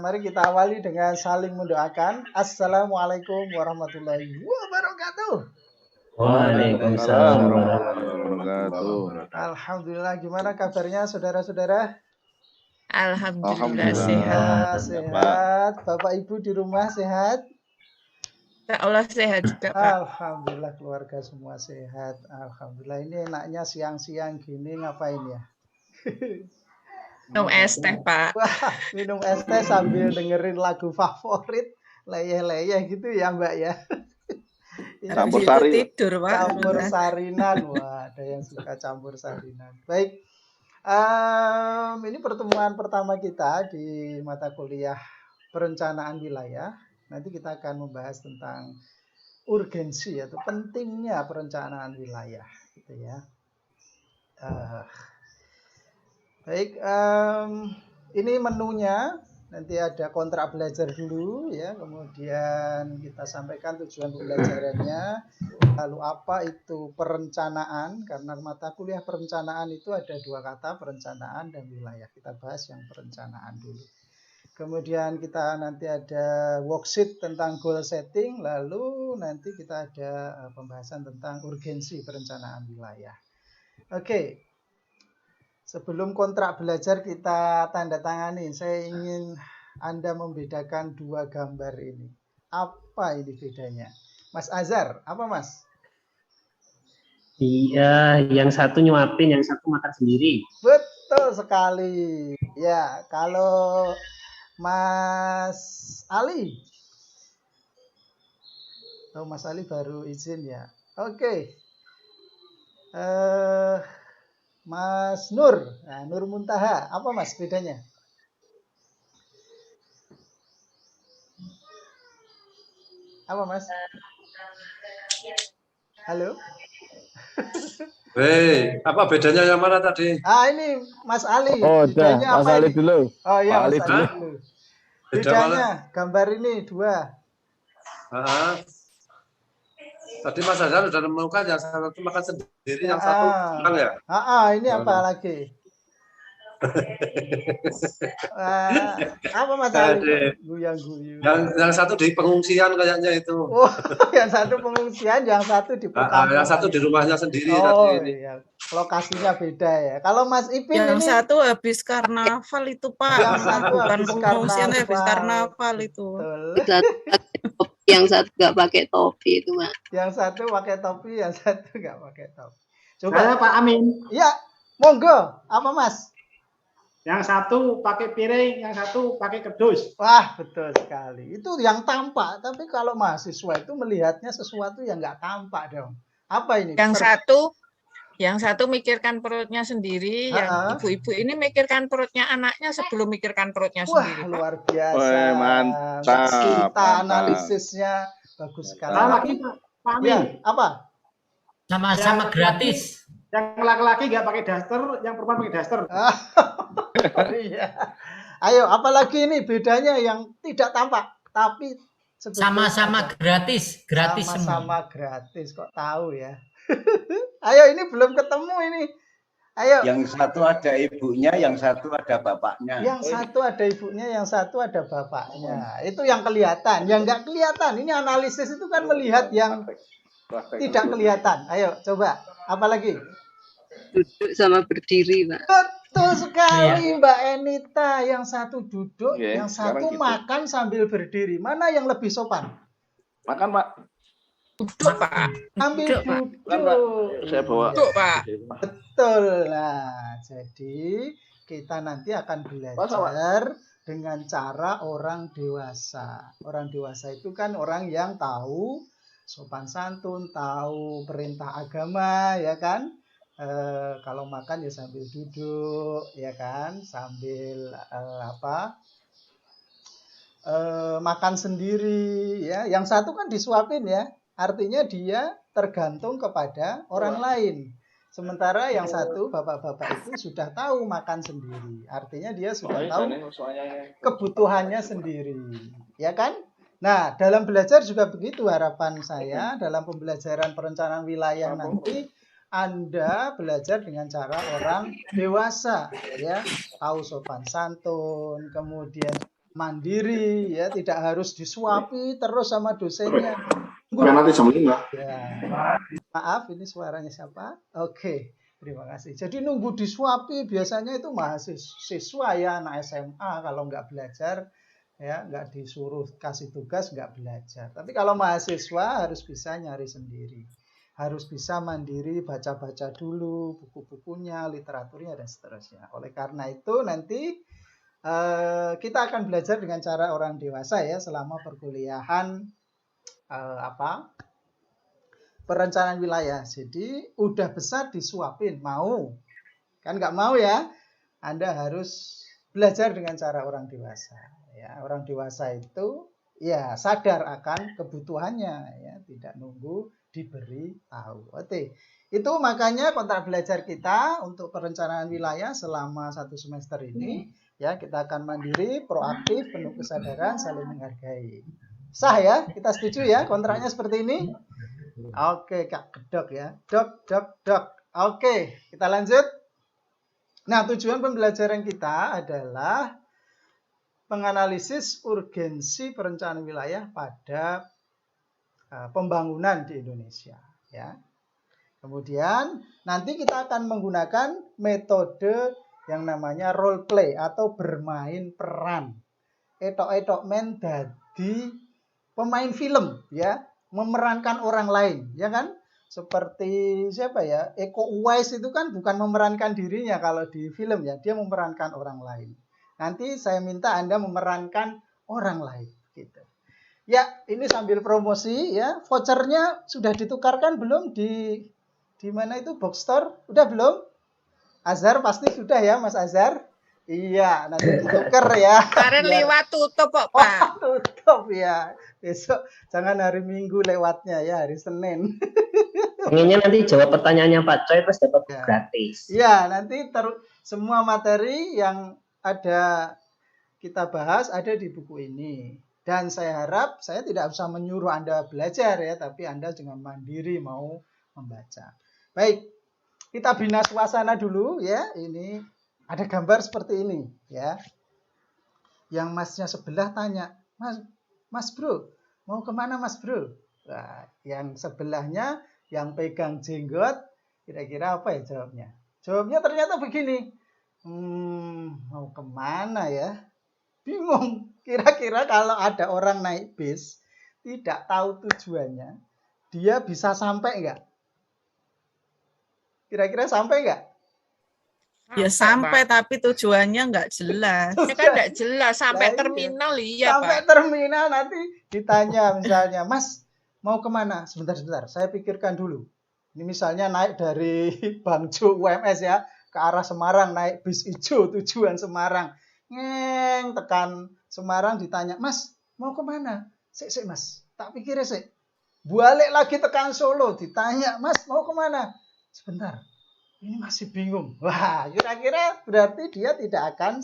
Mari kita awali dengan saling mendoakan. Assalamualaikum warahmatullahi wabarakatuh. Waalaikumsalam warahmatullahi wabarakatuh. Alhamdulillah, gimana kabarnya saudara-saudara? Alhamdulillah sehat. Sehat. Bapak Ibu di rumah sehat? Allah sehat juga, Pak. Alhamdulillah, keluarga semua sehat. Alhamdulillah. Ini enaknya siang-siang gini ngapain ya? Minum es teh, Pak. Wah, minum es teh sambil dengerin lagu favorit, leyeh-leyeh gitu ya, Mbak ya. Campur sari. Tidur, Pak. Campur sarinan. Wah, ada yang suka campur sarinan. Baik. Ini pertemuan pertama kita di mata kuliah perencanaan wilayah. Nanti kita akan membahas tentang urgensi atau pentingnya perencanaan wilayah, gitu ya. Baik, ini menunya. Nanti ada kontrak belajar dulu ya, kemudian kita sampaikan tujuan pembelajarannya. Lalu apa itu perencanaan? Karena mata kuliah perencanaan itu ada dua kata, perencanaan dan wilayah. Kita bahas yang perencanaan dulu. Kemudian kita nanti ada worksheet tentang goal setting, lalu nanti kita ada pembahasan tentang urgensi perencanaan wilayah. Oke. Sebelum kontrak belajar kita tanda tangani, saya ingin Anda membedakan dua gambar ini. Apa ini bedanya? Mas Azhar, apa Mas? Iya, yang satu nyuapin, yang satu makan sendiri. Betul sekali. Ya, kalau Mas Ali. Oh, Mas Ali baru izin ya. Oke. Mas Nur, nah, Nur Muntaha, apa Mas bedanya? Apa Mas? Halo? Apa bedanya yang mana tadi? Ini Mas Ali. Oh, udah, Mas Ali ini? dulu. Oh iya, Mas Ali Mas Ali dulu. Bedanya gambar ini dua. Tadi Mas Azhar sudah menemukan yang satu makan sendiri, yang satu pulang ya? Ini apa lagi? Apa Mas Ali? Guyang-guyu. Yang satu di pengungsian kayaknya itu. Oh, yang satu pengungsian, yang satu di perkampungan. Yang satu di rumahnya sendiri. Oh iya, lokasinya beda ya. Kalau Mas Ipin yang ini satu habis karnaval itu Pak. Yang satu bukan habis pengungsian, karnaval. habis karnaval itu. Betul. Yang satu nggak pakai topi itu, Pak. Yang satu pakai topi, yang satu nggak pakai topi. Coba Saya Pak Amin. Ya, monggo. Apa Mas? Yang satu pakai piring, yang satu pakai kerdus. Wah, betul sekali. Itu yang tampak. Tapi kalau mahasiswa itu melihatnya sesuatu yang nggak tampak dong. Apa ini? Yang satu mikirkan perutnya sendiri, yang ibu-ibu ini mikirkan perutnya anaknya sebelum mikirkan perutnya sendiri. Wah, luar biasa. Wah, mantap. Kita analisisnya bagus sekali. Lagi Pak Amin. Ya, apa? Sama-sama gratis. Yang laki-laki nggak pakai daster, yang perempuan pakai daster. Iya. Ayo, apalagi ini bedanya yang tidak tampak, tapi sama-sama gratis, sama-sama gratis. Kok tahu ya? Ayo, ini belum ketemu ini. Ayo. Yang satu ada ibunya, yang satu ada bapaknya. Yang satu ada ibunya, yang satu ada bapaknya. Itu yang kelihatan. Yang nggak kelihatan, ini analisis itu kan melihat yang tidak kelihatan. Ayo, coba. Apalagi? Duduk sama berdiri, Pak. Betul sekali, Mbak Enita. Yang satu duduk, yang satu gitu. makan sambil berdiri. Mana yang lebih sopan? Makan, Pak. Duduk, Pak. Ambil duduk. Saya bawa. Duduk, Pak. Betul. Nah, jadi kita nanti akan belajar dengan cara orang dewasa. Orang dewasa itu kan orang yang tahu sopan santun, tahu perintah agama, ya kan? Kalau makan ya sambil duduk, ya kan? Sambil makan sendiri, ya. Yang satu kan disuapin ya. Artinya dia tergantung kepada orang lain. Sementara yang satu, bapak-bapak itu sudah tahu makan sendiri. Artinya dia sudah tahu kebutuhannya sendiri. Ya kan? Nah, dalam belajar juga begitu harapan saya. Dalam pembelajaran perencanaan wilayah nanti, Anda belajar dengan cara orang dewasa. Ya, tahu sopan santun, kemudian mandiri, ya, tidak harus disuapi terus sama dosennya. Nanti jam 5. Ya. Maaf, ini suaranya siapa? Oke, terima kasih. Jadi nunggu disuapi biasanya itu mahasiswa ya, anak SMA kalau nggak belajar, ya nggak disuruh kasih tugas nggak belajar. Tapi kalau mahasiswa harus bisa nyari sendiri, harus bisa mandiri, baca-baca dulu buku-bukunya, literaturnya dan seterusnya. Oleh karena itu nanti kita akan belajar dengan cara orang dewasa ya selama perkuliahan perencanaan wilayah. Jadi udah besar disuapin, mau kan nggak mau ya, Anda harus belajar dengan cara orang dewasa ya. Orang dewasa itu ya sadar akan kebutuhannya ya, tidak nunggu diberi tahu. Oke, itu makanya kontrak belajar kita untuk perencanaan wilayah selama 1 semester ini ya, kita akan mandiri, proaktif, penuh kesadaran, saling menghargai. Sah ya, kita setuju ya kontraknya seperti ini. Oke Kak Gedok ya, dok. Oke, kita lanjut. Nah, tujuan pembelajaran kita adalah menganalisis urgensi perencanaan wilayah pada pembangunan di Indonesia ya. Kemudian nanti kita akan menggunakan metode yang namanya role play atau bermain peran. Etok-etok men dadi pemain film ya, memerankan orang lain ya kan, seperti siapa ya, Eko Uwais itu kan bukan memerankan dirinya kalau di film ya, dia memerankan orang lain. Nanti saya minta Anda memerankan orang lain gitu ya. Ini sambil promosi ya, vouchernya sudah ditukarkan belum di mana itu, Bookstore udah belum? Azhar pasti sudah ya Mas Azhar. Iya, nanti ditukar ya. Kemarin lewat tutup kok, Pak. Tutup ya. Besok jangan hari Minggu lewatnya ya, hari Senin. Pengennya nanti jawab pertanyaannya Pak Coy terus dapat ya. Gratis. Ya, nanti semua materi yang ada kita bahas ada di buku ini. Dan saya harap saya tidak usah menyuruh Anda belajar ya, tapi Anda jangan mandiri mau membaca. Baik, kita bina suasana dulu ya. Ini ada gambar seperti ini ya. Yang masnya sebelah tanya, Mas bro, mau kemana Mas bro? Nah, yang sebelahnya yang pegang jenggot, kira-kira apa ya jawabnya? Jawabnya ternyata begini, mau kemana ya? Bingung. Kira-kira kalau ada orang naik bis, tidak tahu tujuannya, dia bisa sampai nggak? Kira-kira sampai nggak? Ya sampai, tapi tujuannya nggak jelas. Ya kan nggak jelas sampai terminal iya Sampai Pak. terminal nanti ditanya misalnya, Mas mau kemana? Sebentar, saya pikirkan dulu. Ini misalnya naik dari Bangjo UMS ya ke arah Semarang, naik bis hijau tujuan Semarang. Ngeng, tekan Semarang ditanya, Mas mau kemana? Sik Mas, tak pikir sik. Balik lagi tekan Solo ditanya, Mas mau kemana? Sebentar. Ini masih bingung. Wah, kira-kira berarti dia tidak akan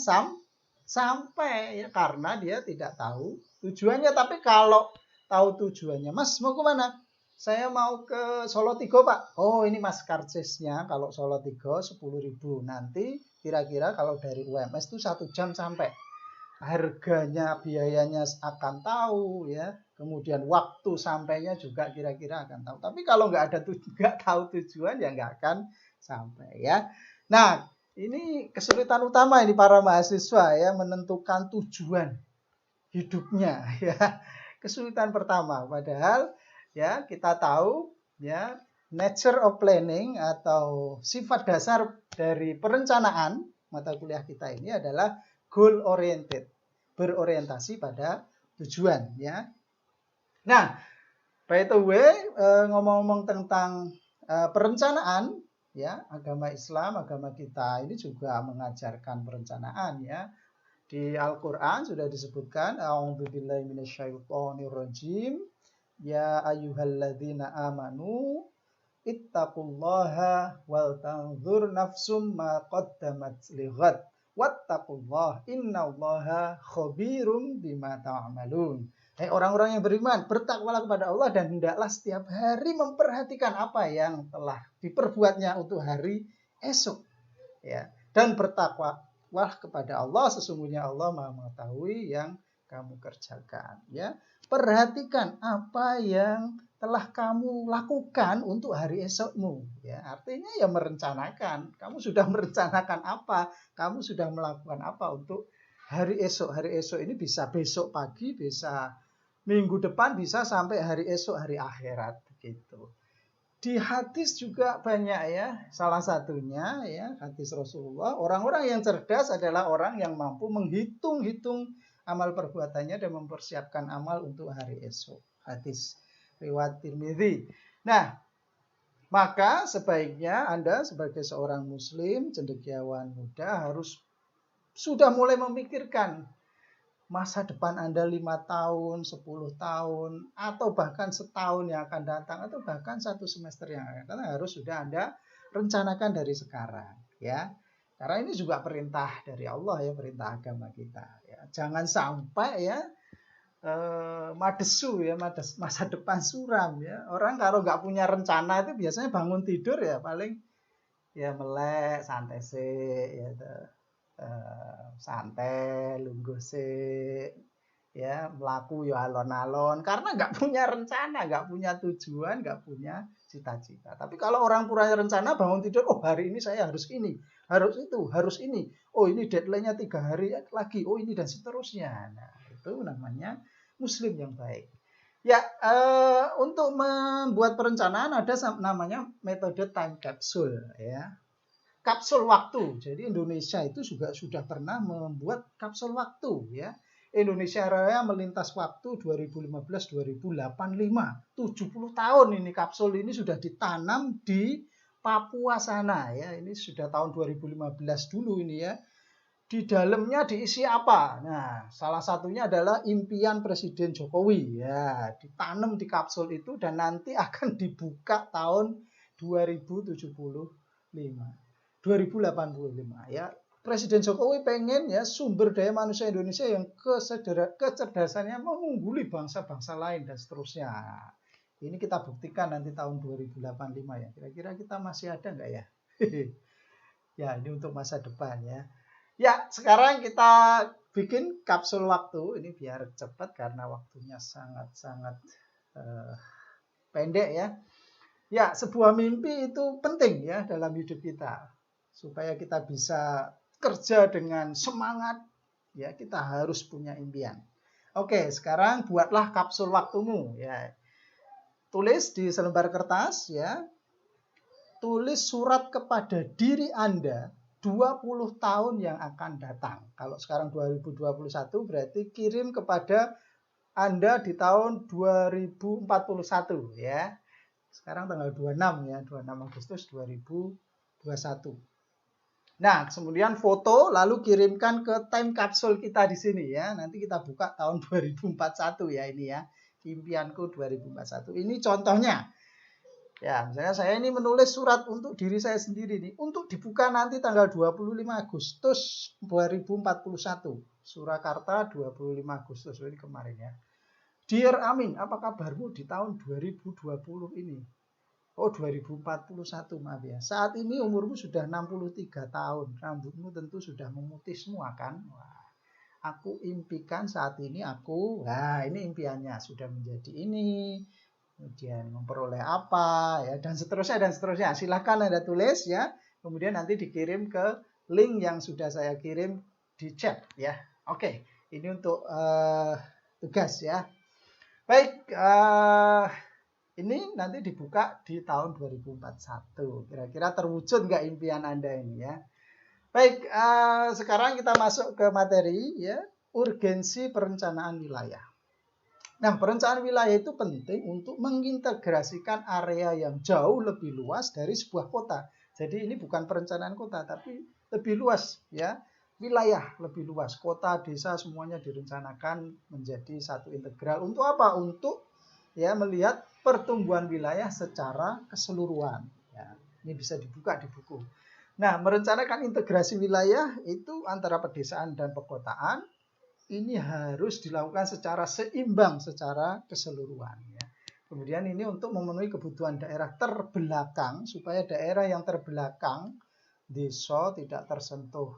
sampai ya, karena dia tidak tahu tujuannya. Tapi kalau tahu tujuannya, Mas mau kemana? Saya mau ke Solo Tigo Pak. Oh ini Mas karcisnya kalau Solo Tigo 10.000. Nanti kira-kira kalau dari UMS itu 1 jam sampai. Harganya, biayanya akan tahu ya. Kemudian waktu sampainya juga kira-kira akan tahu. Tapi kalau nggak tahu tujuan ya nggak akan sampai ya. Nah, ini kesulitan utama ini para mahasiswa ya, menentukan tujuan hidupnya ya. Kesulitan pertama, padahal ya kita tahu ya, nature of planning atau sifat dasar dari perencanaan mata kuliah kita ini adalah goal oriented, berorientasi pada tujuan ya. Nah, by the way, ngomong-ngomong tentang perencanaan ya, agama Islam, agama kita ini juga mengajarkan perencanaan ya. Di Al-Qur'an sudah disebutkan, a'udzubillahi minasyaitonirrajim, ya ayyuhalladzina amanu ittaqullaha wal tanzur nafsum ma qaddamat lighad wattaqullaha innallaha khabirum bima ta'malun. Hai orang-orang yang beriman, bertakwalah kepada Allah dan hendaklah setiap hari memperhatikan apa yang telah diperbuatnya untuk hari esok. Ya, dan bertakwa bertakwa kepada Allah, sesungguhnya Allah Maha mengetahui yang kamu kerjakan. Ya, perhatikan apa yang telah kamu lakukan untuk hari esokmu. Ya, artinya ya merencanakan. Kamu sudah merencanakan apa? Kamu sudah melakukan apa untuk hari esok? Hari esok ini bisa besok pagi, bisa minggu depan, bisa sampai hari esok, hari akhirat. Begitu. Di hadis juga banyak ya. Salah satunya ya hadis Rasulullah. Orang-orang yang cerdas adalah orang yang mampu menghitung-hitung amal perbuatannya dan mempersiapkan amal untuk hari esok. Hadis riwayat Tirmidzi. Nah, maka sebaiknya Anda sebagai seorang muslim, cendekiawan muda harus sudah mulai memikirkan masa depan Anda 5 tahun, 10 tahun, atau bahkan setahun yang akan datang, atau bahkan 1 semester yang akan datang, harus sudah Anda rencanakan dari sekarang. Ya. Karena ini juga perintah dari Allah ya, perintah agama kita. Ya. Jangan sampai ya madesu ya, masa depan suram ya. Orang kalau nggak punya rencana itu biasanya bangun tidur ya paling ya melek, santai sih, ya, santai, lungguh sih, ya melaku ya alon-alon karena nggak punya rencana, nggak punya tujuan, nggak punya cita-cita. Tapi kalau orang punya rencana bangun tidur, oh hari ini saya harus ini, harus itu, harus ini. Oh ini deadline-nya 3 hari lagi. Oh ini dan seterusnya. Nah itu namanya muslim yang baik. Ya untuk membuat perencanaan ada namanya metode time capsule ya. Kapsul waktu. Jadi Indonesia itu juga sudah pernah membuat kapsul waktu ya. Indonesia Raya melintas waktu 2015-2085. 70 tahun ini kapsul ini sudah ditanam di Papua sana ya. Ini sudah tahun 2015 dulu ini ya. Di dalamnya diisi apa? Nah, salah satunya adalah impian Presiden Jokowi ya, ditanam di kapsul itu dan nanti akan dibuka tahun 2085 ya. Presiden Jokowi pengen ya sumber daya manusia Indonesia yang kecerdasannya mengungguli bangsa-bangsa lain dan seterusnya. Ini kita buktikan nanti tahun 2085 ya. Kira-kira kita masih ada nggak ya? Ya, ini untuk masa depan ya. Ya, sekarang kita bikin kapsul waktu. Ini biar cepat karena waktunya sangat-sangat pendek ya. Ya, sebuah mimpi itu penting ya dalam hidup kita. Supaya kita bisa kerja dengan semangat, ya kita harus punya impian. Oke, sekarang buatlah kapsul waktumu ya. Tulis di selembar kertas ya. Tulis surat kepada diri Anda 20 tahun yang akan datang. Kalau sekarang 2021 berarti kirim kepada Anda di tahun 2041 ya. Sekarang tanggal 26 ya, 26 Agustus 2021. Nah, kemudian foto lalu kirimkan ke time capsule kita di sini ya. Nanti kita buka tahun 2041 ya ini ya. Impianku 2041. Ini contohnya. Ya, misalnya saya ini menulis surat untuk diri saya sendiri nih. Untuk dibuka nanti tanggal 25 Agustus 2041. Surakarta 25 Agustus ini kemarin ya. Dear Amin, apa kabarmu di tahun 2020 ini? Oh 2041 maaf ya. Saat ini umurmu sudah 63 tahun. Rambutmu tentu sudah memutih semua kan. Wah, aku impikan saat ini nah ini impiannya sudah menjadi ini. Kemudian memperoleh apa ya dan seterusnya. Silahkan Anda tulis ya. Kemudian nanti dikirim ke link yang sudah saya kirim di chat ya. Oke, ini untuk tugas ya. Baik, ini nanti dibuka di tahun 2041. Kira-kira terwujud nggak impian Anda ini ya? Baik, sekarang kita masuk ke materi ya, urgensi perencanaan wilayah. Nah, perencanaan wilayah itu penting untuk mengintegrasikan area yang jauh lebih luas dari sebuah kota. Jadi ini bukan perencanaan kota, tapi lebih luas ya, wilayah lebih luas. Kota, desa semuanya direncanakan menjadi satu integral. Untuk apa? Untuk ya melihat pertumbuhan wilayah secara keseluruhan. Ya, ini bisa dibuka di buku. Nah, merencanakan integrasi wilayah itu antara pedesaan dan perkotaan ini harus dilakukan secara seimbang, secara keseluruhan. Ya. Kemudian ini untuk memenuhi kebutuhan daerah terbelakang supaya daerah yang terbelakang desa tidak tersentuh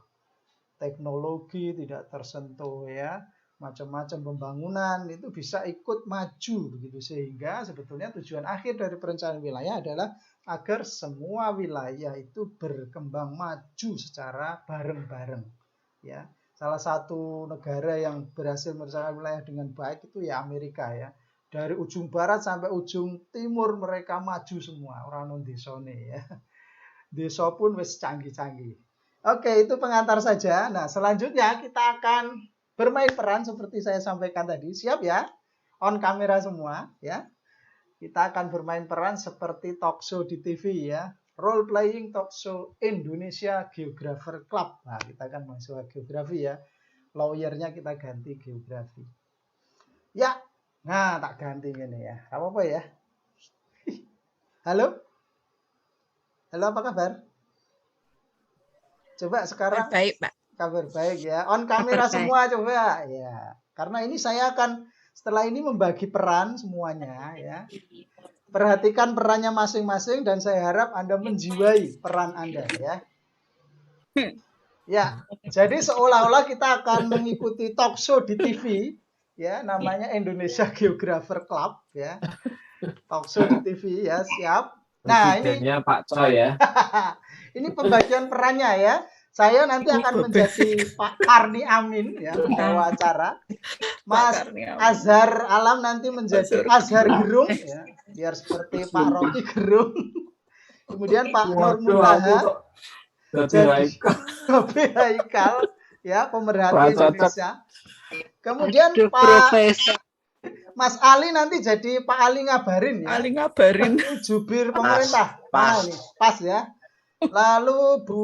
teknologi tidak tersentuh ya, macam-macam pembangunan itu bisa ikut maju begitu, sehingga sebetulnya tujuan akhir dari perencanaan wilayah adalah agar semua wilayah itu berkembang maju secara bareng-bareng ya. Salah satu negara yang berhasil merencanakan wilayah dengan baik itu ya Amerika ya. Dari ujung barat sampai ujung timur mereka maju semua, orang non desone ya. Desa pun wis canggih-canggih. Oke, itu pengantar saja. Nah, selanjutnya kita akan bermain peran seperti saya sampaikan tadi. Siap ya? On kamera semua ya. Kita akan bermain peran seperti talk show di TV ya. Role playing talk show Indonesia Geographer Club. Nah, kita akan mahasiswa geografi ya. Lawyernya kita ganti geografi. Ya. Nah, tak ganti ini ya. Apa-apa ya? Halo? Halo, apa kabar? Coba sekarang. Baik, Pak. Kabar baik ya. On kamera semua coba ya. Karena ini saya akan setelah ini membagi peran semuanya ya. Perhatikan perannya masing-masing dan saya harap Anda menjiwai peran Anda ya. Ya, jadi seolah-olah kita akan mengikuti talk show di TV ya, namanya Indonesia Geographer Club ya. Talk show di TV ya, siap. Nah, ini Pak Coy ya. ini pembagian perannya ya. Saya nanti akan menjadi Pak Karni Amin ya, pembawa acara. Mas Azhar Alam nanti menjadi Azhar Gerung ya, biar seperti Pak Rocky Gerung. Kemudian Pak Nur Muntaha jadi Haikal ya, pemerhati Indonesia. Kemudian Pak Mas Ali nanti jadi Pak Ali Ngabarin ya. Ali Ngabarin. Jubir pemerintah. Pas. Nah, pas ya. Lalu Bu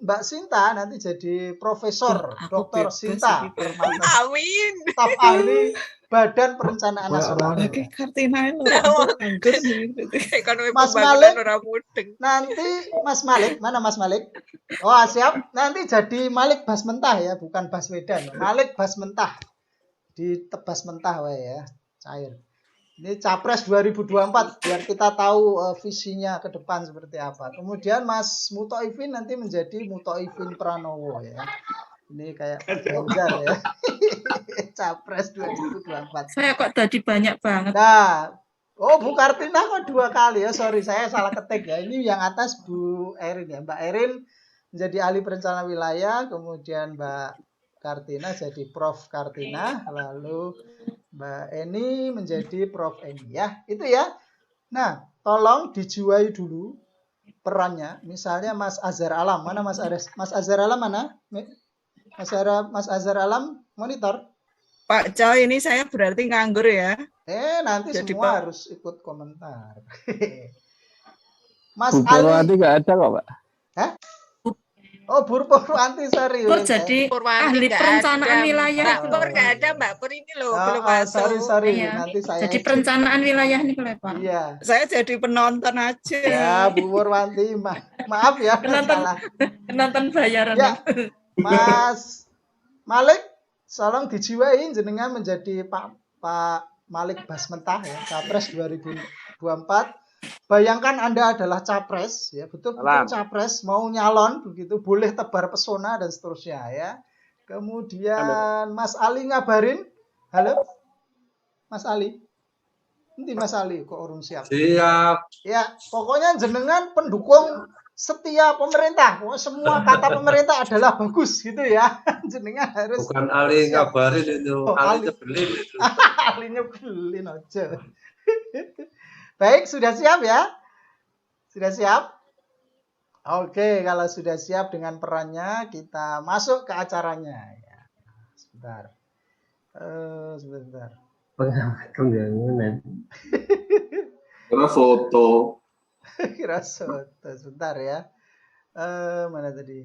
Mbak Sinta nanti jadi Profesor Dr. Sinta Permata. Amin. Staf ahli Badan Perencanaan Nasional. Oke, Kartina Mas Malik nanti Mas Malik, mana Mas Malik? Oh, siap. Nanti jadi Malik Basmentah ya, bukan Baswedan. Malik Basmentah. Ditebas mentah wae ya, cair. Ini Capres 2024 biar kita tahu visinya ke depan seperti apa. Kemudian Mas Mutoifin nanti menjadi Mutoifin Pranowo ya. Ini kayak Ganjar ya. Capres 2024. Saya kok tadi banyak banget. Nah, oh Bu Kartina kok 2 kali ya. Sorry, saya salah ketik ya. Ini yang atas Bu Erin ya. Mbak Erin menjadi ahli perencanaan wilayah, kemudian Mbak Kartina jadi Prof Kartina, lalu Mbak Eni menjadi Prof Eni ya. Itu ya. Nah, tolong dijiwai dulu perannya. Misalnya Mas Azhar Alam, mana Mas Azhar Alam mana? Mas Azhar Alam monitor. Pak Coy, ini saya berarti nganggur ya. Nanti jadi semua harus ikut komentar. Mas Bu Purwanti nggak ada kok, Pak. Hah? Oh, Bu Purwanti, sorry. Pur jadi ahli perencanaan wilayah. Mbak Pur nggak ada, Mbak Pur ini loh, belum masuk. Sorry. Iya. Nanti saya jadi perencanaan wilayah nih Pak. Iya. Saya jadi penonton aja. Ya, Bu Purwanti, maaf ya. Penonton bayaran. Ya, Mas Malik, tolong dijiwain jenengan menjadi Pak Malik Basmentah ya, Capres 2024. Bayangkan Anda adalah capres, ya betul-betul capres, mau nyalon begitu, boleh tebar pesona dan seterusnya ya. Kemudian Mas Ali Ngabarin, halo, Mas Ali, nanti Mas Ali kok urung siap. Siap. Ya, pokoknya jenengan pendukung setia pemerintah, semua kata pemerintah adalah bagus gitu ya. Jenengan harus. Bukan Ali Ngabarin itu, Ali nyebelin itu. Ali nyebelin aja. Baik, sudah siap ya? Sudah siap? Oke, kalau sudah siap dengan perannya, kita masuk ke acaranya. Ya. Sebentar. Sebentar. Pengamatan. Kira foto. Kira foto. Sebentar ya. Mana tadi?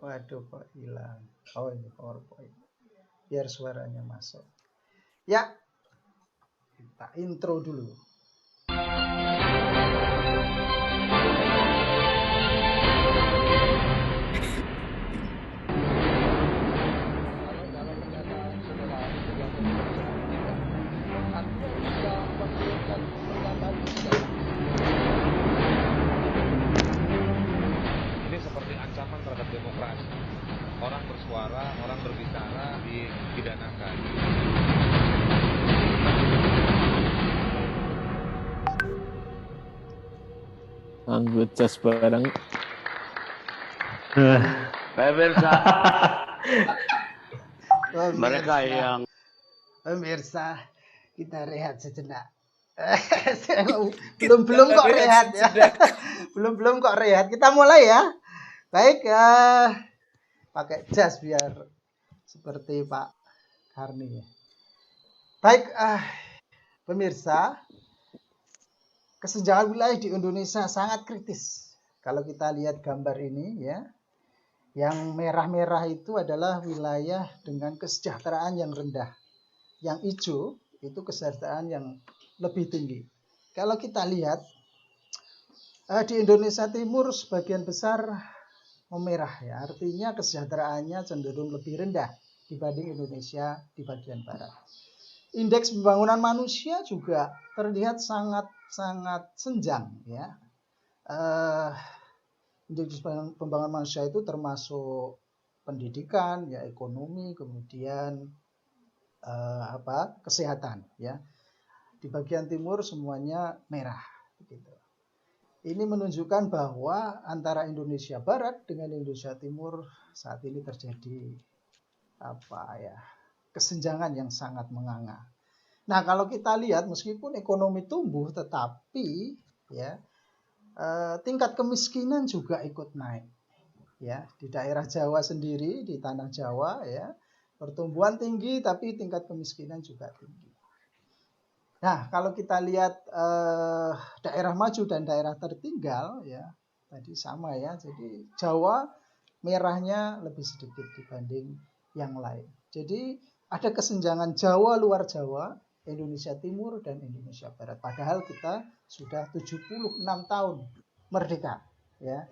Waduh, kok hilang. Oh, ini PowerPoint. Biar suaranya masuk. Ya, kita intro dulu. Ini seperti ancaman terhadap demokrasi. nganggo jas bareng. Pemirsa, Mereka yang pemirsa, kita rehat sejenak. belum kok rehat ya. belum kok rehat. Kita mulai ya. Baik, pakai jas biar seperti Pak Karni ya. Baik, pemirsa, kesenjangan wilayah di Indonesia sangat kritis. Kalau kita lihat gambar ini ya, yang merah-merah itu adalah wilayah dengan kesejahteraan yang rendah. Yang hijau itu kesejahteraan yang lebih tinggi. Kalau kita lihat di Indonesia Timur sebagian besar memerah ya, artinya kesejahteraannya cenderung lebih rendah dibanding Indonesia di bagian barat. Indeks pembangunan manusia juga terlihat sangat senjang ya. Indeks pembangunan manusia itu termasuk pendidikan, ya ekonomi, kemudian kesehatan ya. Di bagian timur semuanya merah gitu. Ini menunjukkan bahwa antara Indonesia Barat dengan Indonesia Timur saat ini terjadi kesenjangan yang sangat menganga. Nah, kalau kita lihat meskipun ekonomi tumbuh tetapi ya tingkat kemiskinan juga ikut naik. Ya, di daerah Jawa sendiri, di tanah Jawa ya, pertumbuhan tinggi tapi tingkat kemiskinan juga tinggi. Nah, kalau kita lihat daerah maju dan daerah tertinggal ya, tadi sama ya. Jadi Jawa merahnya lebih sedikit dibanding yang lain. Jadi ada kesenjangan Jawa luar Jawa, Indonesia Timur dan Indonesia Barat. Padahal kita sudah 76 tahun merdeka ya.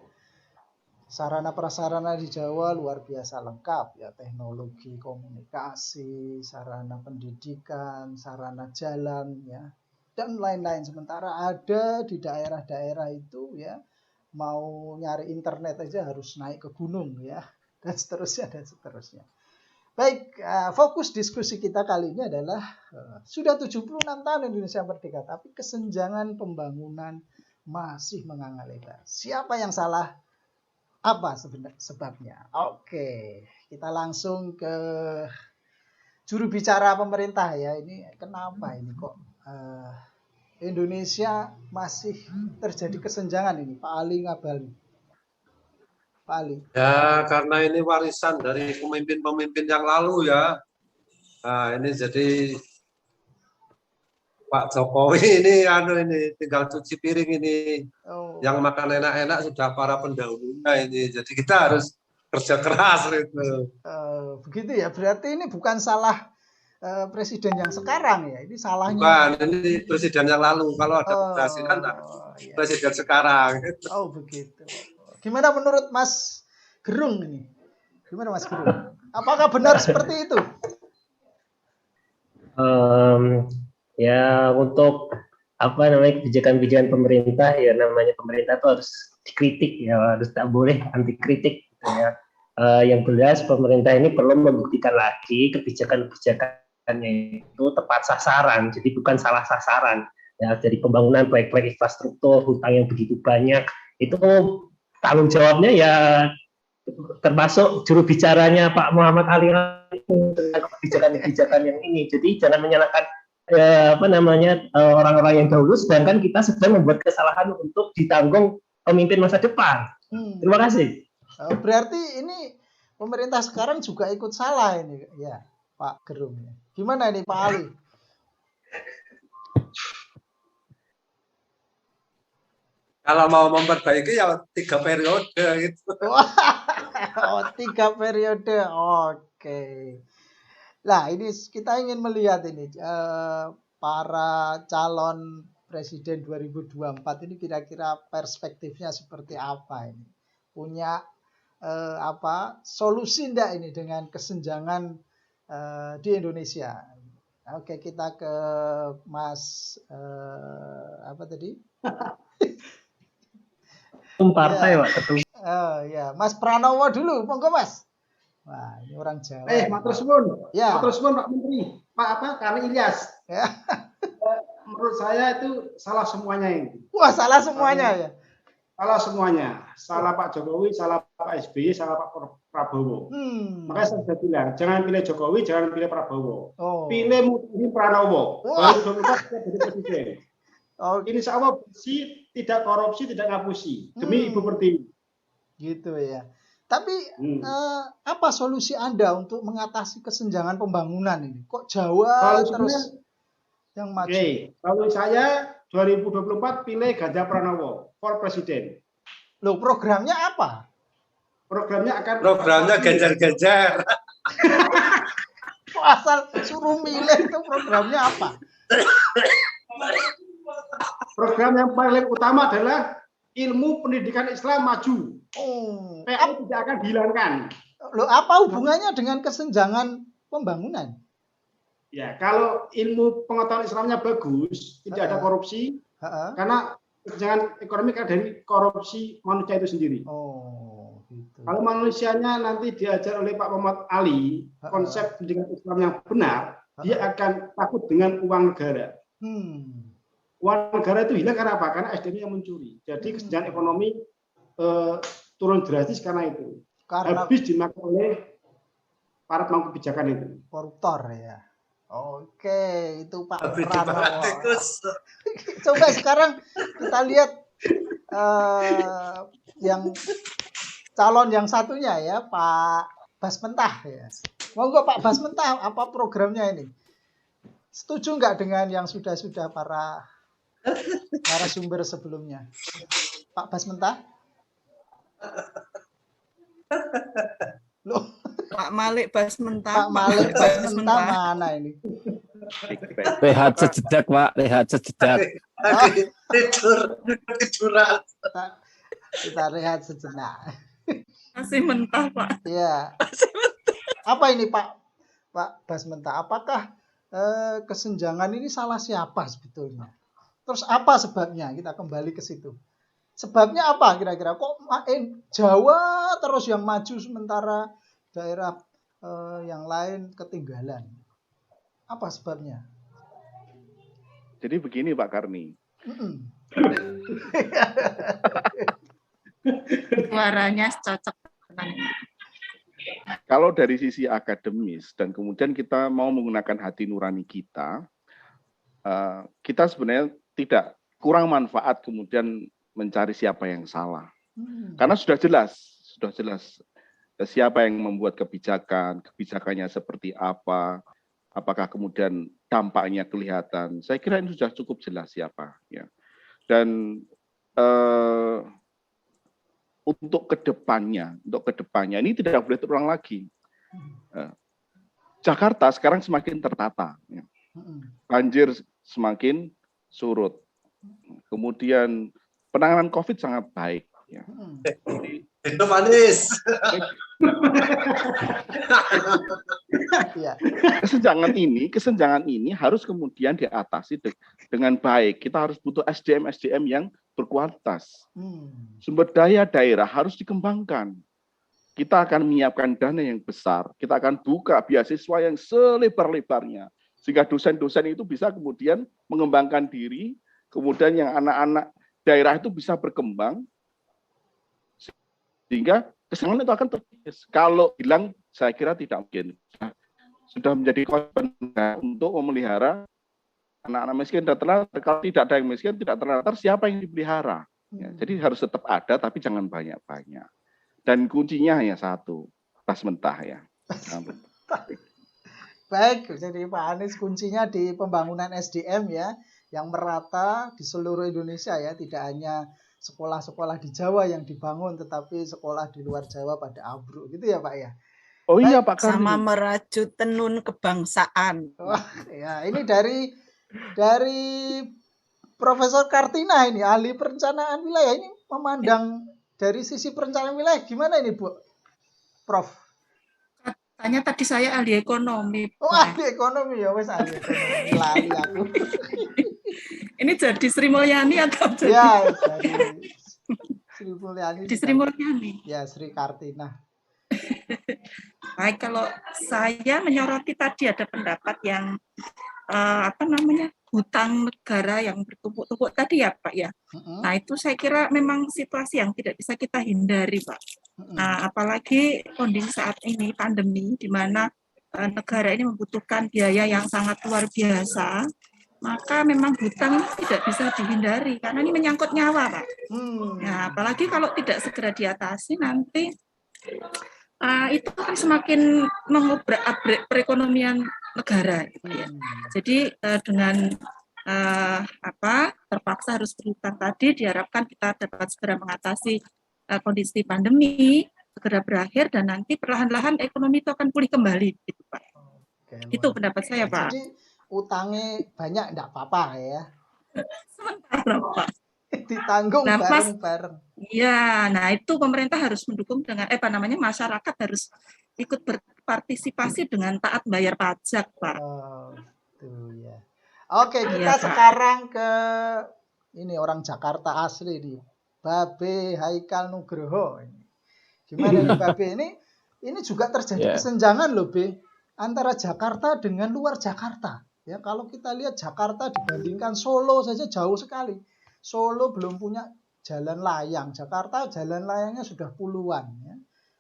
Sarana prasarana di Jawa luar biasa lengkap ya, teknologi komunikasi, sarana pendidikan, sarana jalan ya, dan lain-lain. Sementara ada di daerah-daerah itu ya, mau nyari internet aja harus naik ke gunung ya, dan seterusnya dan seterusnya. Baik, fokus diskusi kita kali ini adalah sudah 76 tahun Indonesia merdeka, tapi kesenjangan pembangunan masih menganga lebar. Siapa yang salah? Apa sebenarnya sebabnya? Oke, kita langsung ke juru bicara pemerintah ya. Ini kenapa ini kok Indonesia masih terjadi kesenjangan ini, Pak Ali Ngabalin. Pak Ali. Ya, karena ini warisan dari pemimpin-pemimpin yang lalu ya. Nah, ini jadi Pak Jokowi ini tinggal cuci piring ini. Yang makan enak-enak sudah para pendahulunya ini. Jadi kita harus kerja keras itu. Begitu ya. Berarti ini bukan salah presiden yang sekarang ya. Ini salahnya. Bukan, ini presiden yang lalu. Kalau ada keberhasilan iya. Presiden sekarang. Oh, begitu. Gimana menurut Mas Gerung ini? Gimana Mas Gerung? Apakah benar seperti itu? Ya untuk kebijakan-kebijakan pemerintah ya, namanya pemerintah itu harus dikritik ya, harus tak boleh anti kritik gitu ya. Yang jelas pemerintah ini perlu membuktikan lagi kebijakan-kebijakannya itu tepat sasaran, jadi bukan salah sasaran ya. Dari pembangunan proyek-proyek infrastruktur, hutang yang begitu banyak, itu tanggung jawabnya ya termasuk juru bicaranya Pak Muhammad Ali tentang kebijakan-kebijakan yang ini. Jadi jangan menyalahkan orang-orang yang dahulu, sedangkan kita sedang membuat kesalahan untuk ditanggung pemimpin masa depan. Terima kasih. Berarti ini pemerintah sekarang juga ikut salah ini ya, Pak Gerung. Gimana ini Pak Ali? Kalau mau memperbaiki ya 3 periode gitu. 3 periode. Oke. Nah, ini kita ingin melihat ini para calon presiden 2024 ini kira-kira perspektifnya seperti apa ini? Punya solusi enggak ini dengan kesenjangan di Indonesia? Oke, kita ke Mas Partai, Pak Ketum. Ya, Mas Pranowo dulu, monggo Mas. Wah, ini orang Jawa. Matur suwun. Ya. Matur suwun Pak Menteri. Kami Ilyas. Menurut saya itu salah semuanya ini. Wah, salah semuanya ya. salah semuanya. Salah Pak Jokowi, salah Pak SBY, salah Pak Prabowo. Makanya saya sudah bilang, jangan pilih Jokowi, jangan pilih Prabowo. Pilih Muhyiddin Pranowo. 2024 kita jadi presiden. Insya Allah bersih, tidak korupsi, tidak ngapusi. Demi Ibu Pertiwi. Gitu ya. Tapi apa solusi Anda untuk mengatasi kesenjangan pembangunan ini? Kok Jawa terus yang maju? Kalau saya 2024 pilih Ganjar Pranowo for presiden. Loh, programnya apa? Programnya Ganjar-Ganjar. Asal suruh milih itu programnya apa? Program yang paling utama adalah ilmu pendidikan Islam maju. PA tidak akan dihilangkan. Loh, apa hubungannya dengan kesenjangan pembangunan? Ya, kalau ilmu pengetahuan Islamnya bagus, tidak ada korupsi, karena kesenjangan ekonomi kan dari korupsi manusia itu sendiri. Gitu. Kalau manusianya nanti diajar oleh Pak Muhammad Ali, konsep pendidikan Islam yang benar, dia akan takut dengan uang negara. Uang negara itu hilang karena apa? Karena SDM yang mencuri. Jadi kesenjangan ekonomi turun drastis karena itu. Habis dimakan oleh para pemangku kebijakan itu. Koruptor ya. Oke, itu Pak Pranowo. Coba sekarang kita lihat yang calon yang satunya ya, Pak Basmentah ya. Monggo Pak Basmentah, apa programnya ini? Setuju nggak dengan yang sudah-sudah para sumber sebelumnya? Pak Basmentah? Loh. Pak Malik Basmentah. Pak Malik Basmentah mana ini? Rehat sejedak, Pak. Rehat sejedak. Tiduran. Kita rehat sejenak. Masih mentah, Pak. Iya. Apa ini Pak Basmentah? Apakah kesenjangan ini salah siapa sebetulnya? Terus apa sebabnya? Kita kembali ke situ. Sebabnya apa kira-kira? Kok Jawa terus yang maju sementara daerah yang lain ketinggalan? Apa sebabnya? Jadi begini Pak Karni. Suaranya cocok. Kalau dari sisi akademis dan kemudian kita mau menggunakan hati nurani kita, kita sebenarnya tidak kurang manfaat kemudian mencari siapa yang salah. Karena sudah jelas siapa yang membuat kebijakannya seperti apa, apakah kemudian dampaknya kelihatan. Saya kira ini sudah cukup jelas siapa. Ya. Dan untuk kedepannya ini tidak boleh terulang lagi. Jakarta sekarang semakin tertata, ya. Banjir semakin surut, kemudian penanganan COVID sangat baik. Ya. Itu manis. Kesenjangan ini harus kemudian diatasi dengan baik. Kita harus butuh SDM yang berkualitas. Sumber daya daerah harus dikembangkan. Kita akan menyiapkan dana yang besar. Kita akan buka beasiswa yang selebar-lebarnya. Sehingga dosen-dosen itu bisa kemudian mengembangkan diri. Kemudian yang anak-anak daerah itu bisa berkembang. Sehingga kesenjangan itu akan terkikis. Kalau hilang, saya kira tidak mungkin. Sudah menjadi komitmen untuk memelihara anak-anak miskin dan terlantar. Kalau tidak ada yang miskin, tidak terlantar, siapa yang dipelihara? Ya, jadi harus tetap ada, tapi jangan banyak-banyak. Dan kuncinya hanya satu, Basmentah ya. Baik, jadi Pak Anies kuncinya di pembangunan SDM ya, yang merata di seluruh Indonesia ya, tidak hanya sekolah-sekolah di Jawa yang dibangun, tetapi sekolah di luar Jawa pada ambruk, gitu ya Pak ya? Oh iya Pak Karni. Sama merajut tenun kebangsaan. Wah, ya ini dari Profesor Kartina ini, ahli perencanaan wilayah, ini memandang dari sisi perencanaan wilayah gimana ini Bu? Prof? Katanya tadi saya ahli ekonomi. Oh, ahli ekonomi ya, wes ahli ekonomi. Lali aku. Ini jadi Sri Mulyani atau jadi? Ya, jadi Sri Mulyani. Di Sri Mulyani. Ya, Sri Kartina. Baik, kalau saya menyoroti tadi ada pendapat yang hutang negara yang bertumpuk-tumpuk tadi ya Pak ya. Nah itu saya kira memang situasi yang tidak bisa kita hindari Pak. Nah apalagi kondisi saat ini pandemi di mana negara ini membutuhkan biaya yang sangat luar biasa, maka memang hutang tidak bisa dihindari karena ini menyangkut nyawa Pak. Nah apalagi kalau tidak segera diatasi nanti itu kan semakin mengobrak-abrik perekonomian negara gitu ya. Jadi dengan terpaksa harus berhutang tadi diharapkan kita dapat segera mengatasi kondisi pandemi, segera berakhir dan nanti perlahan-lahan ekonomi itu akan pulih kembali gitu Pak. Itu pendapat saya Pak. Jadi utangnya banyak enggak apa-apa ya. Sementara Pak. Ditanggung bareng-bareng. Iya, nah itu pemerintah harus mendukung dengan masyarakat harus ikut berpartisipasi dengan taat bayar pajak, Pak. Oh, itu ya. Oke, kita sekarang ke ini orang Jakarta asli nih. Babe Haikal Nugroho ini. Gimana nih Babe ini juga terjadi kesenjangan loh, Be, antara Jakarta dengan luar Jakarta. Ya, kalau kita lihat Jakarta dibandingkan Solo saja jauh sekali. Solo belum punya jalan layang, Jakarta jalan layangnya sudah puluhan ya.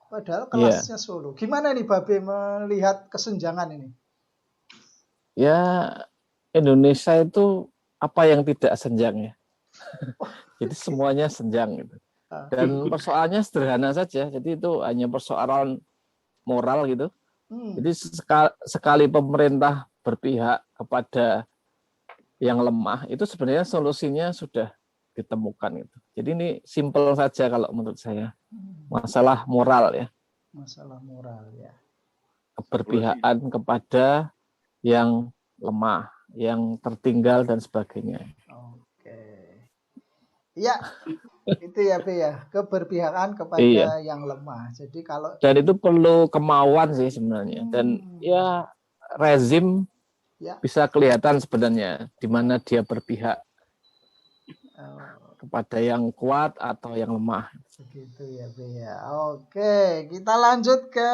Padahal kelasnya Solo. Gimana nih Babe melihat kesenjangan ini? Ya, Indonesia itu apa yang tidak senjang ya. Jadi semuanya senjang gitu. Dan persoalannya sederhana saja. Jadi itu hanya persoalan moral gitu. Jadi sekali pemerintah berpihak kepada yang lemah, itu sebenarnya solusinya sudah ditemukan gitu. Jadi ini simpel saja kalau menurut saya. Masalah moral ya. Masalah moral ya. Keberpihakan kepada yang lemah, yang tertinggal dan sebagainya. Oke. Iya. Itu ya, Be ya. Keberpihakan kepada yang lemah. Jadi kalau dan itu perlu kemauan sih sebenarnya. Dan ya rezim bisa kelihatan sebenarnya di mana dia berpihak kepada yang kuat atau yang lemah. Begitu ya, Be ya. Oke, kita lanjut ke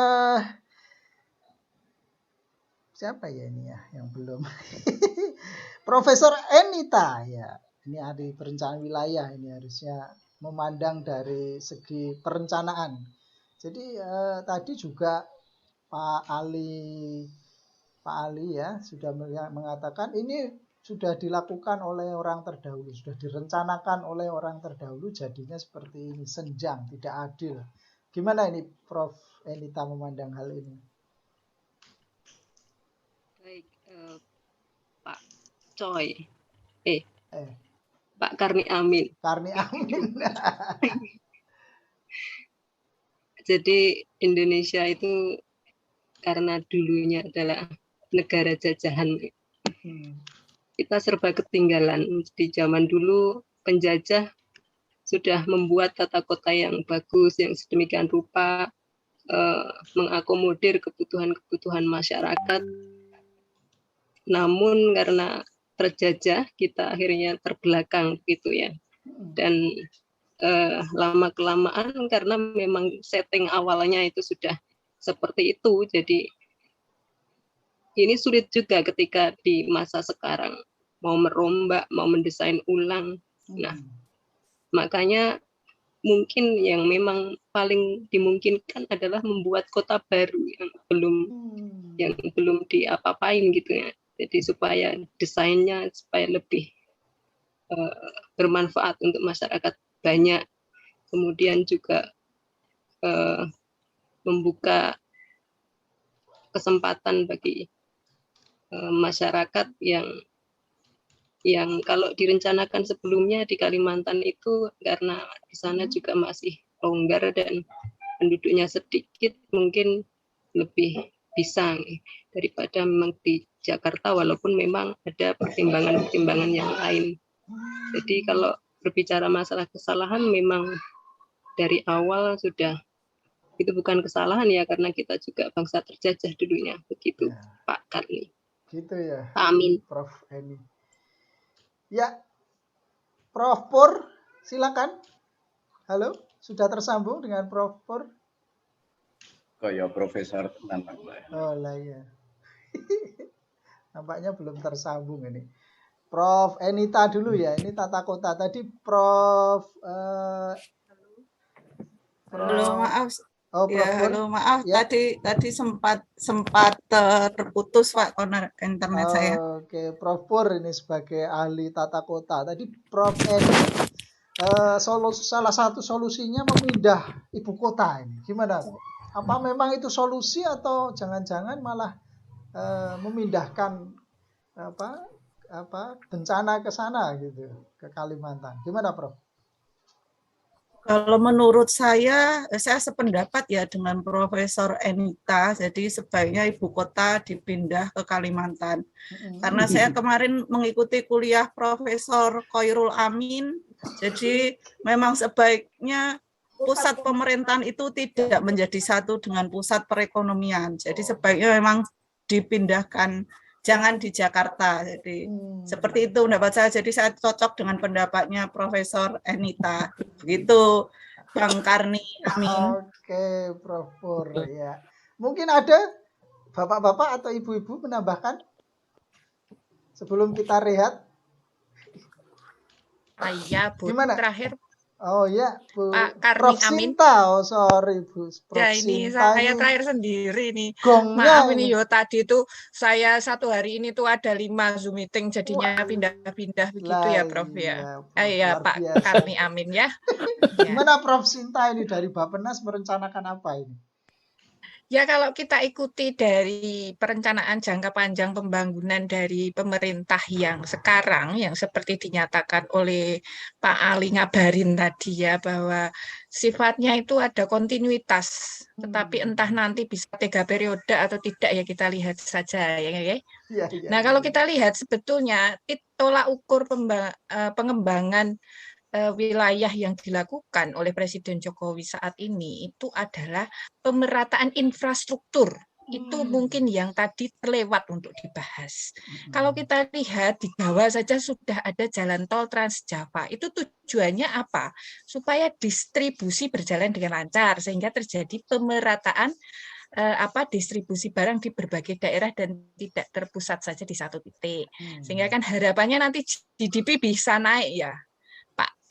siapa ya ini ya yang belum? Profesor Enita ya. Ini ahli perencanaan wilayah, ini harusnya memandang dari segi perencanaan. Jadi tadi juga Pak Ali ya sudah mengatakan ini sudah dilakukan oleh orang terdahulu, sudah direncanakan oleh orang terdahulu, jadinya seperti ini, senjang, tidak adil. Gimana ini Prof. Enita memandang hal ini? Baik, Pak Coy, Pak Karni Amin. Karni Amin. Jadi Indonesia itu karena dulunya adalah negara jajahan, kita serba ketinggalan. Di zaman dulu penjajah sudah membuat tata kota yang bagus, yang sedemikian rupa mengakomodir kebutuhan-kebutuhan masyarakat. Namun karena terjajah, kita akhirnya terbelakang gitu ya. Dan lama-kelamaan karena memang setting awalnya itu sudah seperti itu, jadi ini sulit juga ketika di masa sekarang mau merombak, mau mendesain ulang. Nah, makanya mungkin yang memang paling dimungkinkan adalah membuat kota baru yang belum diapa-apain gitu ya. Jadi supaya desainnya supaya lebih bermanfaat untuk masyarakat banyak. Kemudian juga membuka kesempatan bagi masyarakat yang kalau direncanakan sebelumnya di Kalimantan itu karena di sana juga masih longgar dan penduduknya sedikit, mungkin lebih bisa daripada memang di Jakarta, walaupun memang ada pertimbangan-pertimbangan yang lain. Jadi kalau berbicara masalah kesalahan, memang dari awal sudah itu bukan kesalahan ya, karena kita juga bangsa terjajah dulunya, begitu ya. Pak Karni. Gitu ya. Amin. Prof. Eni. Ya, Prof. Pur, silakan. Halo, sudah tersambung dengan Prof. Pur? Kayak profesor tenan. Oh lah ya. Nampaknya belum tersambung ini. Prof Enita dulu ya. Ini tata kota tadi Prof. Halo, maaf. Oh, ya, halo, maaf. Ya. Tadi sempat terputus Pak internet saya. Oke, Prof Pur ini sebagai ahli tata kota. Tadi Prof Eni salah satu solusinya memindah ibu kota ini. Gimana? Apa memang itu solusi atau jangan-jangan malah memindahkan bencana ke sana gitu, ke Kalimantan? Gimana, Prof? Kalau menurut saya sependapat ya dengan Profesor Enita, jadi sebaiknya ibu kota dipindah ke Kalimantan. Karena saya kemarin mengikuti kuliah Profesor Khoirul Amin, jadi memang sebaiknya pusat pemerintahan itu tidak menjadi satu dengan pusat perekonomian. Jadi sebaiknya memang dipindahkan, jangan di Jakarta. Jadi seperti itu pendapat saya. Jadi saya cocok dengan pendapatnya Profesor Enita. Begitu Bang Karni. Amin. Oke, Prof Pur ya. Mungkin ada bapak-bapak atau ibu-ibu menambahkan sebelum kita rehat? Iya, Bu. Gimana? Terakhir. Oh ya, Bu. Pak Karni Prof Amin. Sinta, oh sorry Bu. Prof ya ini Sinta saya ini terakhir sendiri nih. Gongnya Maaf ini yo tadi tuh saya satu hari ini tuh ada 5 Zoom meeting jadinya pindah-pindah begitu ya Prof ya. Ya Pak biasa. Karni Amin ya. Gimana Prof Sinta ini dari Bappenas merencanakan apa ini? Ya kalau kita ikuti dari perencanaan jangka panjang pembangunan dari pemerintah yang sekarang, yang seperti dinyatakan oleh Pak Ali ngabarin tadi ya, bahwa sifatnya itu ada kontinuitas, tetapi entah nanti bisa 3 periode atau tidak ya kita lihat saja ya. Nah kalau kita lihat sebetulnya tolak ukur pengembangan wilayah yang dilakukan oleh Presiden Jokowi saat ini itu adalah pemerataan infrastruktur. Itu mungkin yang tadi terlewat untuk dibahas. Kalau kita lihat di bawah saja sudah ada jalan tol Trans Java. Itu tujuannya apa? Supaya distribusi berjalan dengan lancar sehingga terjadi pemerataan distribusi barang di berbagai daerah dan tidak terpusat saja di satu titik. Sehingga kan harapannya nanti GDP bisa naik ya.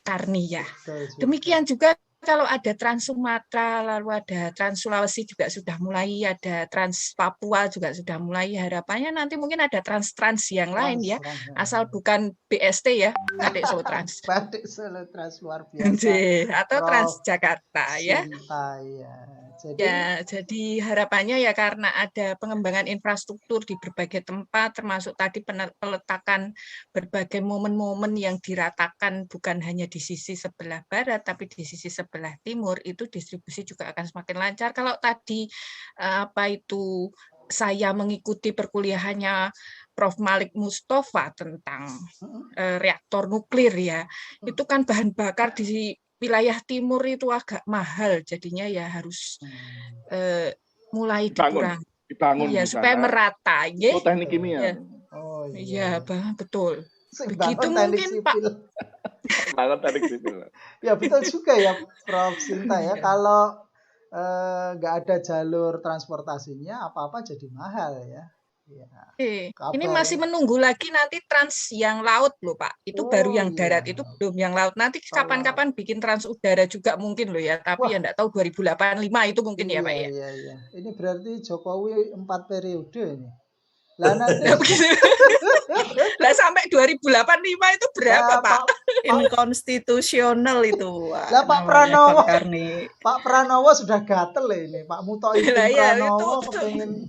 Karni ya. Demikian juga kalau ada Trans Sumatera, lalu ada Trans Sulawesi juga sudah mulai, ada Trans Papua juga sudah mulai. Harapannya nanti mungkin ada trans yang lain ya, asal bukan BST ya, Batik Solo Trans. Batik Solo Trans luar biasa. Atau Trans Jakarta ya. Jadi harapannya ya karena ada pengembangan infrastruktur di berbagai tempat, termasuk tadi peletakan berbagai momen-momen yang diratakan bukan hanya di sisi sebelah barat, tapi di sisi sebelah timur, itu distribusi juga akan semakin lancar. Kalau tadi saya mengikuti perkuliahannya Prof. Malik Mustafa tentang reaktor nuklir ya, itu kan bahan bakar di wilayah timur itu agak mahal, jadinya ya harus mulai dibangun ya supaya merata ya. Oh, teknik kimia. Ya. Oh iya, betul. Begitu mungkin Pak. Bangun teknik sipil. Ya betul juga ya Prof Sinta ya, kalau nggak ada jalur transportasinya apa-apa jadi mahal ya. Ini masih menunggu lagi nanti trans yang laut loh Pak. Itu baru yang darat, itu belum yang laut. Nanti kapan-kapan bikin trans udara juga mungkin loh ya. Tapi ya enggak tahu 2085 itu mungkin ya Pak ya. Iya. Ini berarti Jokowi 4 periode ini. Lah nanti lah sampai 2085 itu berapa Pak? Inkonstitusional itu. Lah Pak Pranowo sudah gatel ini. Pak Mutoibin Pranowo kepengen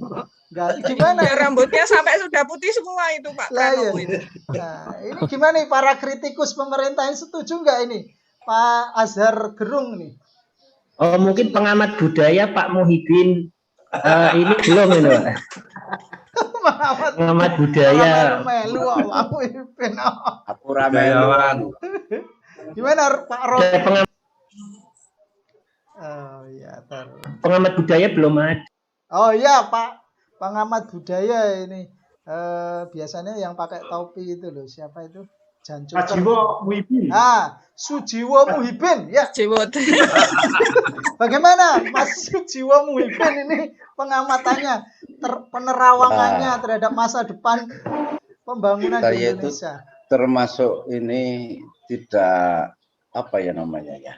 gimana ya, rambutnya sampai sudah putih semua itu Pak Pranowo itu. Nah, ini gimana nih para kritikus pemerintah ini setuju nggak ini Pak Azhar Gerung nih? Oh mungkin pengamat budaya Pak Muhyiddin ini belum ini Pak. Pengamat budaya. Aku ramelan. Gimana Pak Rom? Pengamat budaya belum ada. Oh iya Pak. Pengamat budaya ini biasanya yang pakai topi itu loh, siapa itu? Sujiwo Muhibin. Sujiwo Muhibin ya. Bagaimana Mas Sujiwo Muhibin ini pengamatannya, penerawangannya terhadap masa depan pembangunan di Indonesia? termasuk ini tidak apa ya namanya ya,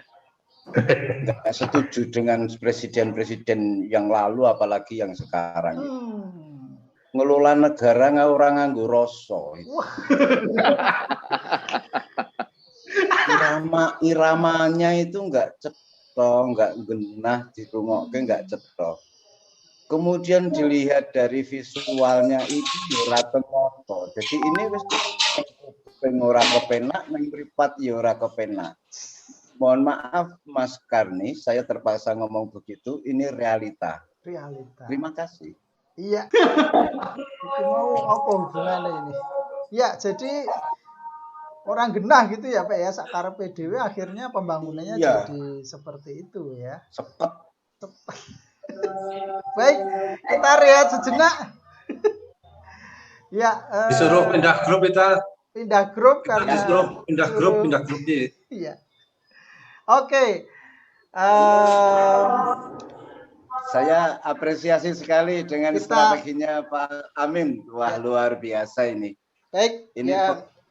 nggak setuju dengan presiden-presiden yang lalu, apalagi yang sekarang. Ngelola negara nggak orang nganggo rasa. Iramanya itu nggak cetha, nggak genah, dirungokke nggak cetha. Kemudian dilihat dari visualnya itu ora temoto. Jadi ini wis ora kepenak, nang mripat ya ora kepenak. Mohon maaf Mas Karni, saya terpaksa ngomong begitu, ini realita. Realita. Terima kasih. Iya. Itu mau apa hubungannya ini? Ya, jadi orang genah gitu ya Pak ya, sakar PDW akhirnya pembangunannya jadi seperti itu ya. Sepet. Baik, kita rehat sejenak. Ya, disuruh pindah grup kita. Pindah grup karena pindah grup dia. Iya. Oke. Saya apresiasi sekali dengan strateginya Pak Amin. Wah, luar biasa ini. Baik. Ini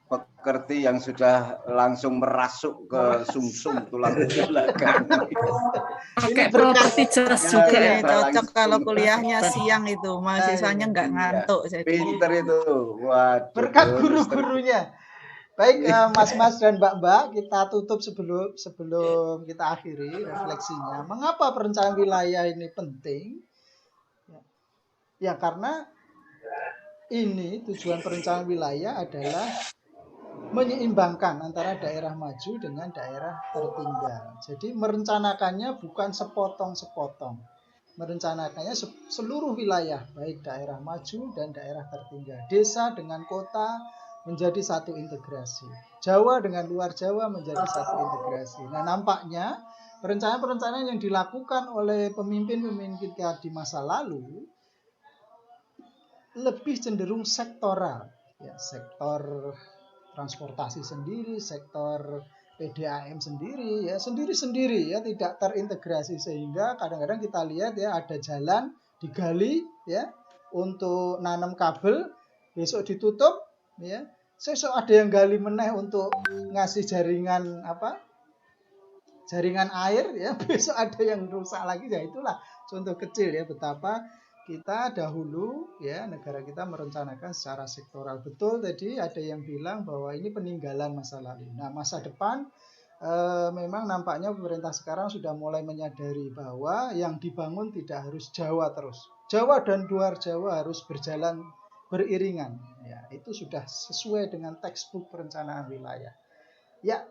pekerti yang sudah langsung merasuk ke sumsum tulang belakang. Oke, properti jelas juga ya, cocok kalau kuliahnya siang itu, mahasiswanya nggak ngantuk. Jadi. Pinter itu. Waduh. Berkat guru-gurunya. Baik, Mas-mas dan Mbak-mbak, kita tutup sebelum kita akhiri refleksinya. Mengapa perencanaan wilayah ini penting? Ya, karena ini tujuan perencanaan wilayah adalah menyeimbangkan antara daerah maju dengan daerah tertinggal. Jadi merencanakannya bukan sepotong-sepotong. Merencanakannya seluruh wilayah, baik daerah maju dan daerah tertinggal. Desa dengan kota menjadi satu integrasi. Jawa dengan luar Jawa menjadi satu integrasi. Nah, nampaknya perencanaan-perencanaan yang dilakukan oleh pemimpin-pemimpin kita di masa lalu lebih cenderung sektoral. Ya, sektor transportasi sendiri, sektor PDAM sendiri, ya sendiri-sendiri, ya tidak terintegrasi, sehingga kadang-kadang kita lihat ya ada jalan digali ya untuk nanam kabel, besok ditutup. Ya, sesuk ada yang gali meneh untuk ngasih jaringan jaringan air, ya besok ada yang rusak lagi. Ya itulah contoh kecil ya betapa kita dahulu ya negara kita merencanakan secara sektoral. Betul tadi ada yang bilang bahwa ini peninggalan masa lalu. Nah, masa depan memang nampaknya pemerintah sekarang sudah mulai menyadari bahwa yang dibangun tidak harus Jawa terus. Jawa dan luar Jawa harus berjalan beriringan. Ya, itu sudah sesuai dengan textbook perencanaan wilayah. Ya,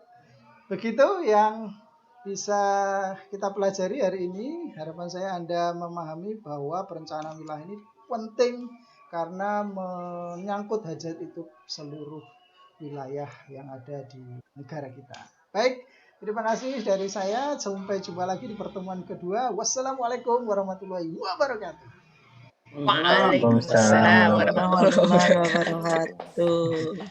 begitu yang bisa kita pelajari hari ini. Harapan saya Anda memahami bahwa perencanaan wilayah ini penting karena menyangkut hajat hidup seluruh wilayah yang ada di negara kita. Baik, terima kasih dari saya. Sampai jumpa lagi di pertemuan kedua. Wassalamualaikum warahmatullahi wabarakatuh. Waalaikumsalam warahmatullahi wabarakatuh.